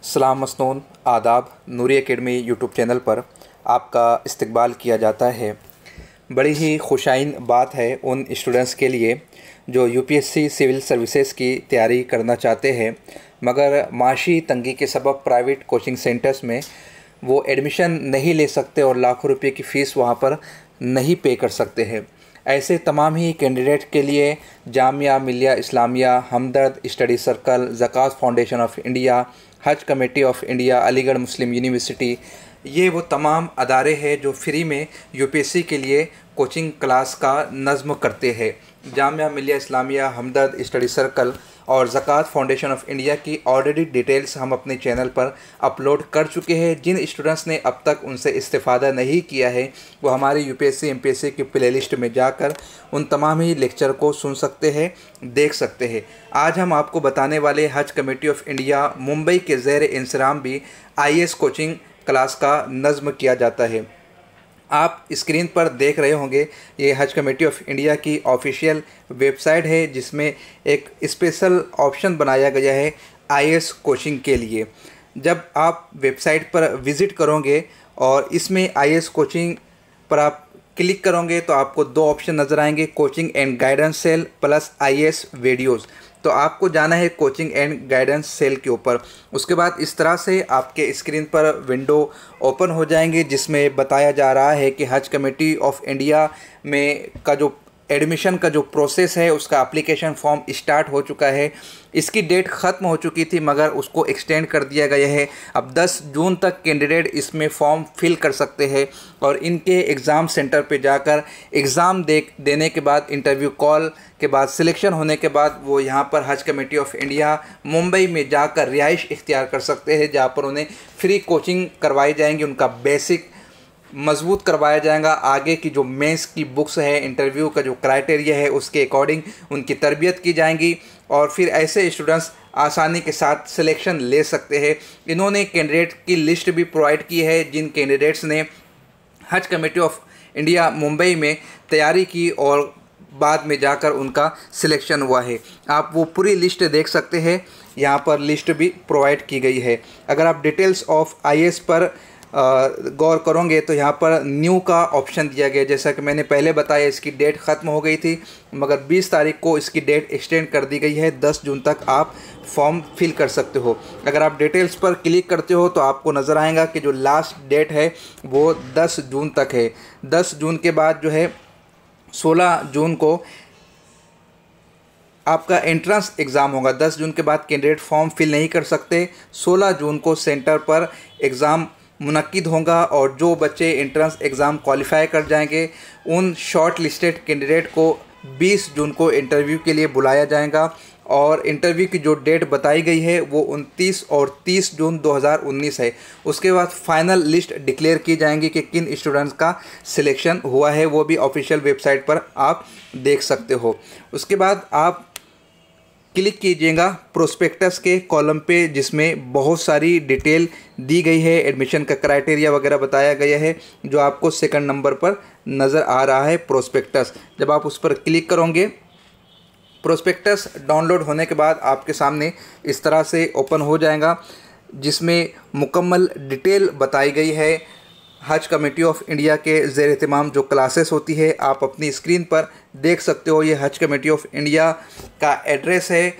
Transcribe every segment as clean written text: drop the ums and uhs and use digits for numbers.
सलाम मसनून आदाब। नूरी academy YouTube channel पर आपका इस्तकबाल किया जाता है। बड़ी ही खुशाइन बात है उन स्टूडेंट्स के लिए जो यूपीएससी सिविल सर्विसेज की तैयारी करना चाहते हैं, मगर माशी तंगी के सबब प्राइवेट कोचिंग सेंटर्स में वो एडमिशन नहीं ले सकते और लाखों रुपए की फ़ीस वहाँ पर नहीं पे कर सकते हैं। ऐसे तमाम ही कैंडिडेट के लिए Jamia Millia Islamia, Hamdard study circle, Zakat foundation of India, Haj committee of India, Aligarh Muslim university, ये वो तमाम अदारे हैं जो फ्री में यूपीएससी के लिए कोचिंग क्लास का नज़्म करते हैं। जामिया मिलिया इस्लामिया, हमदर्द स्टडी सर्कल और ज़कात फाउंडेशन ऑफ इंडिया की ऑलरेडी डिटेल्स हम अपने चैनल पर अपलोड कर चुके हैं। जिन स्टूडेंट्स ने अब तक उनसे इस्तेफ़ादा नहीं किया है वो हमारी यूपीएससी एमपीएससी की प्लेलिस्ट में जाकर उन तमाम ही लेक्चर को सुन सकते हैं, देख सकते हैं। आज हम आपको बताने वाले हज कमेटी ऑफ इंडिया मुंबई के ज़ेर इंसराम भी आईएएस कोचिंग क्लास का नज़्म किया जाता है। आप स्क्रीन पर देख रहे होंगे ये हज कमेटी ऑफ इंडिया की ऑफिशियल वेबसाइट है, जिसमें एक स्पेशल ऑप्शन बनाया गया है आईएएस कोचिंग के लिए। जब आप वेबसाइट पर विज़िट करोगे और इसमें आईएएस कोचिंग पर आप क्लिक करोगे तो आपको दो ऑप्शन नज़र आएंगे, coaching and guidance cell plus IAS videos. तो आपको जाना है कोचिंग एंड गाइडेंस सेल के ऊपर। उसके बाद इस तरह से आपके स्क्रीन पर विंडो ओपन हो जाएंगे, जिसमें बताया जा रहा है कि हज कमेटी ऑफ इंडिया में का जो एडमिशन का जो प्रोसेस है उसका एप्लीकेशन फॉर्म स्टार्ट हो चुका है। इसकी डेट ख़त्म हो चुकी थी मगर उसको एक्सटेंड कर दिया गया है। अब 10 जून तक कैंडिडेट इसमें फॉर्म फिल कर सकते हैं और इनके एग्ज़ाम सेंटर पे जाकर एग्ज़ाम देने के बाद, इंटरव्यू कॉल के बाद, सिलेक्शन होने के बाद वो यहाँ पर हज कमेटी ऑफ इंडिया मुंबई में जाकर रिहाइश इख्तियार कर सकते हैं, जहाँ पर उन्हें फ्री कोचिंग करवाई जाएंगी, उनका बेसिक मजबूत करवाया जाएगा। आगे की जो मेंस की बुक्स है, इंटरव्यू का जो क्राइटेरिया है उसके अकॉर्डिंग उनकी तरबियत की जाएंगी और फिर ऐसे स्टूडेंट्स आसानी के साथ सिलेक्शन ले सकते हैं। इन्होंने कैंडिडेट की लिस्ट भी प्रोवाइड की है जिन कैंडिडेट्स ने हज कमेटी ऑफ इंडिया मुंबई में तैयारी की और बाद में जाकर उनका सिलेक्शन हुआ है। आप वो पूरी लिस्ट देख सकते हैं, यहाँ पर लिस्ट भी प्रोवाइड की गई है। अगर आप डिटेल्स ऑफ आईएएस पर गौर करोगे तो यहाँ पर न्यू का ऑप्शन दिया गया। जैसा कि मैंने पहले बताया इसकी डेट ख़त्म हो गई थी मगर 20 तारीख को इसकी डेट एक्सटेंड कर दी गई है। 10 जून तक आप फॉर्म फिल कर सकते हो। अगर आप डिटेल्स पर क्लिक करते हो तो आपको नज़र आएगा कि जो लास्ट डेट है वो 10 जून तक है। 10 जून के बाद जो है 16 जून को आपका एंट्रेंस एग्ज़ाम होगा। 10 जून के बाद कैंडिडेट फॉर्म फिल नहीं कर सकते। 16 जून को सेंटर पर एग्ज़ाम मुनक्किद होगा और जो बच्चे एंट्रेंस एग्ज़ाम क्वालिफाई कर जाएंगे उन शॉर्ट लिस्टेड कैंडिडेट को 20 जून को इंटरव्यू के लिए बुलाया जाएगा और इंटरव्यू की जो डेट बताई गई है वो 29 और 30 जून 2019 है। उसके बाद फाइनल लिस्ट डिक्लेयर की जाएंगी कि किन स्टूडेंट्स का सिलेक्शन हुआ है, वो भी ऑफिशियल वेबसाइट पर आप देख सकते हो। उसके बाद आप क्लिक कीजिएगा प्रोस्पेक्टस के कॉलम पे, जिसमें बहुत सारी डिटेल दी गई है, एडमिशन का क्राइटेरिया वगैरह बताया गया है, जो आपको सेकंड नंबर पर नज़र आ रहा है प्रोस्पेक्टस। जब आप उस पर क्लिक करोगे, प्रोस्पेक्टस डाउनलोड होने के बाद आपके सामने इस तरह से ओपन हो जाएगा, जिसमें मुकम्मल डिटेल बताई गई है हज कमेटी ऑफ इंडिया के ज़ेर एहतमाम जो क्लासेस होती है। आप अपनी स्क्रीन पर देख सकते हो ये हज कमेटी ऑफ इंडिया का एड्रेस है,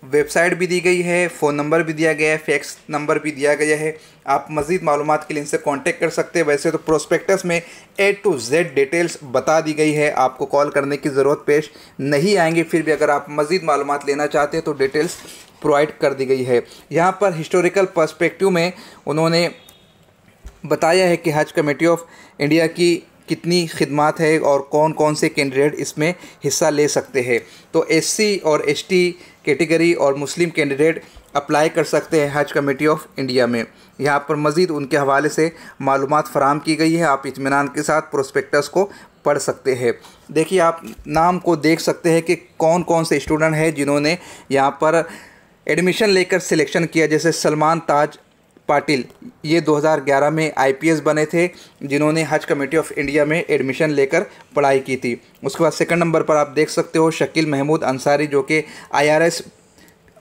वेबसाइट भी दी गई है, फ़ोन नंबर भी दिया गया है, फैक्स नंबर भी दिया गया है। आप मज़ीद मालूमात के लिए इनसे कांटेक्ट कर सकते हैं। वैसे तो प्रोस्पेक्टस में A to Z डिटेल्स बता दी गई है, आपको कॉल करने की ज़रूरत पेश नहीं आएंगी। फिर भी अगर आप मज़ीद मालूमात लेना चाहते हैं तो डिटेल्स प्रोवाइड कर दी गई है। यहाँ पर हिस्टोरिकल पर्सपेक्टिव में उन्होंने बताया है कि हज कमेटी ऑफ इंडिया की कितनी खिदमात है और कौन कौन से कैंडिडेट इसमें हिस्सा ले सकते हैं। तो एससी और एसटी कैटेगरी और मुस्लिम कैंडिडेट अप्लाई कर सकते हैं हज कमेटी ऑफ इंडिया में। यहाँ पर मज़ीद उनके हवाले से मालूमात फ़राहम की गई है, आप इत्मीनान के साथ प्रोस्पेक्टस को पढ़ सकते हैं। देखिए, आप नाम को देख सकते हैं कि कौन कौन से स्टूडेंट हैं जिन्होंने यहाँ पर एडमिशन लेकर सिलेक्शन किया। जैसे सलमान ताज पाटिल, ये 2011 में आईपीएस बने थे, जिन्होंने हज कमेटी ऑफ इंडिया में एडमिशन लेकर पढ़ाई की थी। उसके बाद सेकंड नंबर पर आप देख सकते हो शकील महमूद अंसारी, जो कि आईआरएस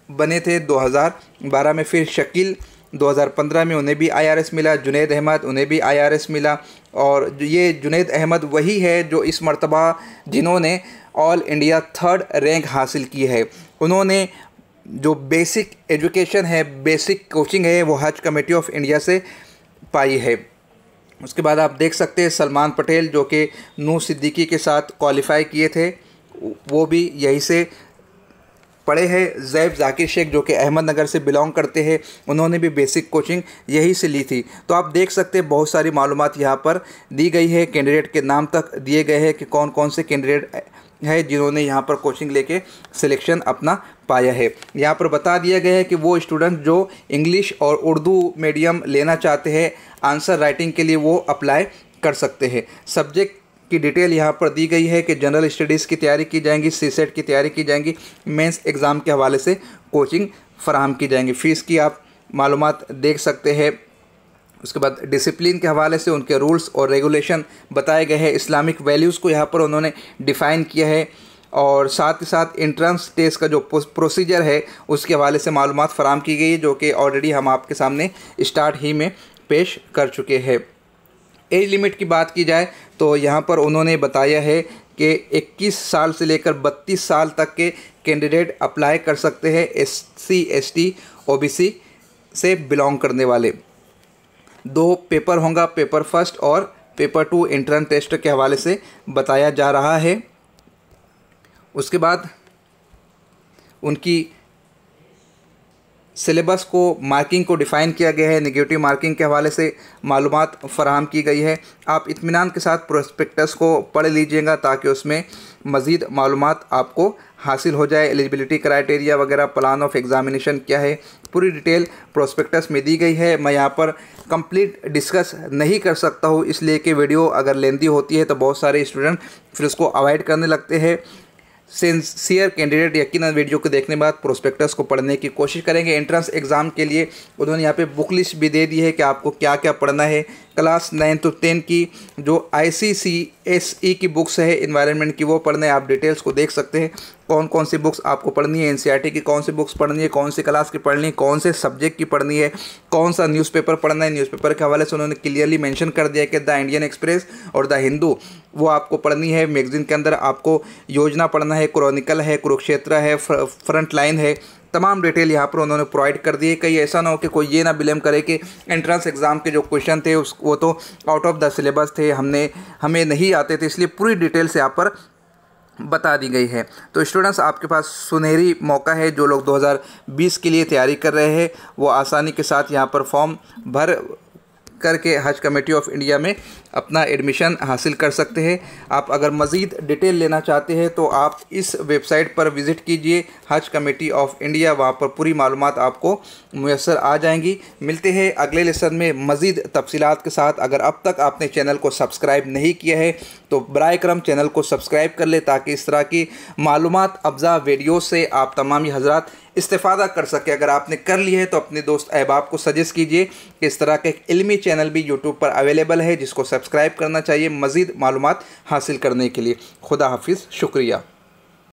बने थे 2012 में। फिर शकील 2015 में उन्हें भी IRS मिला। जुनैद अहमद, उन्हें भी IRS मिला। और ये जुनैद अहमद वही है जो इस मर्तबा जिन्होंने ऑल इंडिया 3rd रैंक हासिल की है। उन्होंने जो बेसिक एजुकेशन है, बेसिक कोचिंग है, वो हज कमेटी ऑफ इंडिया से पाई है। उसके बाद आप देख सकते हैं सलमान पटेल जो कि नूर सिद्दीकी के साथ क्वालिफाई किए थे, वो भी यहीं से पढ़े हैं। ज़ैब जाकिर शेख जो कि अहमदनगर से बिलोंग करते हैं, उन्होंने भी बेसिक कोचिंग यहीं से ली थी। तो आप देख सकते हैं बहुत सारी मालूमात यहाँ पर दी गई है। कैंडिडेट के नाम तक दिए गए हैं कि कौन कौन से कैंडिडेट है जिन्होंने यहाँ पर कोचिंग लेके सिलेक्शन अपना पाया है। यहाँ पर बता दिया गया है कि वो स्टूडेंट जो इंग्लिश और उर्दू मीडियम लेना चाहते हैं आंसर राइटिंग के लिए, वो अप्लाई कर सकते हैं। सब्जेक्ट की डिटेल यहाँ पर दी गई है कि जनरल स्टडीज़ की तैयारी की जाएंगी, CSET की तैयारी की जाएंगी, मेंस एग्ज़ाम के हवाले से कोचिंग फराहम की जाएंगी। फ़ीस की आप मालूमात देख सकते हैं। उसके बाद डिसिप्लिन के हवाले से उनके रूल्स और रेगुलेशन बताए गए हैं। इस्लामिक वैल्यूज़ को यहाँ पर उन्होंने डिफ़ाइन किया है और साथ ही साथ एंट्रेंस टेस्ट का जो प्रोसीजर है उसके हवाले से मालूमात फराहम की गई है, जो कि ऑलरेडी हम आपके सामने स्टार्ट ही में पेश कर चुके हैं। एज लिमिट की बात की जाए तो यहाँ पर उन्होंने बताया है कि 21 साल से लेकर 32 साल तक के कैंडिडेट अप्लाई कर सकते हैं, SC ST OBC से बिलोंग करने वाले। 2 पेपर होगा, पेपर फर्स्ट और पेपर 2 एंट्रेंस टेस्ट के हवाले से बताया जा रहा है। उसके बाद उनकी सिलेबस को, मार्किंग को डिफ़ाइन किया गया है। नेगेटिव मार्किंग के हवाले से मालूमात फराहम की गई है। आप इत्मीनान के साथ प्रोस्पेक्टस को पढ़ लीजिएगा ताकि उसमें मज़ीद मालूमात आपको हासिल हो जाए। एलिजिबिलिटी क्राइटेरिया वगैरह, प्लान ऑफ एग्ज़ामिनेशन क्या है, पूरी डिटेल प्रोस्पेक्टस में दी गई है। मैं यहाँ पर कंप्लीट डिस्कस नहीं कर सकता हूँ, इसलिए कि वीडियो अगर लेंदी होती है तो बहुत सारे स्टूडेंट फिर उसको अवॉइड करने लगते हैं। सिंसियर कैंडिडेट यकीनन वीडियो को देखने के बाद प्रोस्पेक्टस को पढ़ने की कोशिश करेंगे। एंट्रेंस एग्ज़ाम के लिए उन्होंने यहाँ पे बुक लिस्ट भी दे दी है कि आपको क्या क्या पढ़ना है। क्लास 9 to 10 की जो ICCSE की बुक्स है एनवायरनमेंट की, वो पढ़ना है। आप डिटेल्स को देख सकते हैं कौन कौन सी बुक्स आपको पढ़नी है, NCERT की कौन सी बुक्स पढ़नी है, कौन सी क्लास की पढ़नी है, कौन से सब्जेक्ट की पढ़नी है, कौन सा न्यूज़पेपर पढ़ना है। न्यूज़पेपर के हवाले से उन्होंने क्लियरली मेंशन कर दिया कि द इंडियन एक्सप्रेस और द हिंदू वो आपको पढ़नी है। मैगज़ीन के अंदर आपको योजना पढ़ना है, क्रॉनिकल है, कुरुक्षेत्र है, फ्रंट लाइन है। तमाम डिटेल यहाँ पर उन्होंने प्रोवाइड कर दी है। कहीं ऐसा ना हो कि कोई ये ना ब्लेम करे कि एंट्रेंस एग्ज़ाम के जो क्वेश्चन थे वो तो आउट ऑफ द सिलेबस थे, हमें नहीं आते थे, इसलिए पूरी डिटेल से यहाँ पर बता दी गई है। तो स्टूडेंट्स, आपके पास सुनहरी मौका है। जो लोग 2020 के लिए तैयारी कर रहे हैं वो आसानी के साथ यहाँ पर फॉर्म भर करके हज कमेटी ऑफ इंडिया में अपना एडमिशन हासिल कर सकते हैं। आप अगर मज़ीद डिटेल लेना चाहते हैं तो आप इस वेबसाइट पर विज़िट कीजिए, हज कमेटी ऑफ इंडिया। वहाँ पर पूरी मालूमात आपको मुयस्सर आ जाएंगी। मिलते हैं अगले लेसन में मज़ीद तफसीलात के साथ। अगर अब तक आपने चैनल को सब्सक्राइब नहीं किया है तो बराए करम चैनल को सब्सक्राइब कर ले ताकि इस तरह की मालूमात अफ़ज़ा वीडियो से आप तमामी हज़रात इस्तेफ़ादा कर सके। अगर आपने कर लिया है तो अपने दोस्त अहबाब को सजेस्ट कीजिए कि इस तरह का एक इल्मी चैनल भी यूट्यूब पर अवेलेबल है जिसको सब्सक्राइब करना चाहिए मज़ीद मालूमात हासिल करने के लिए। खुदा हाफिज़, शुक्रिया।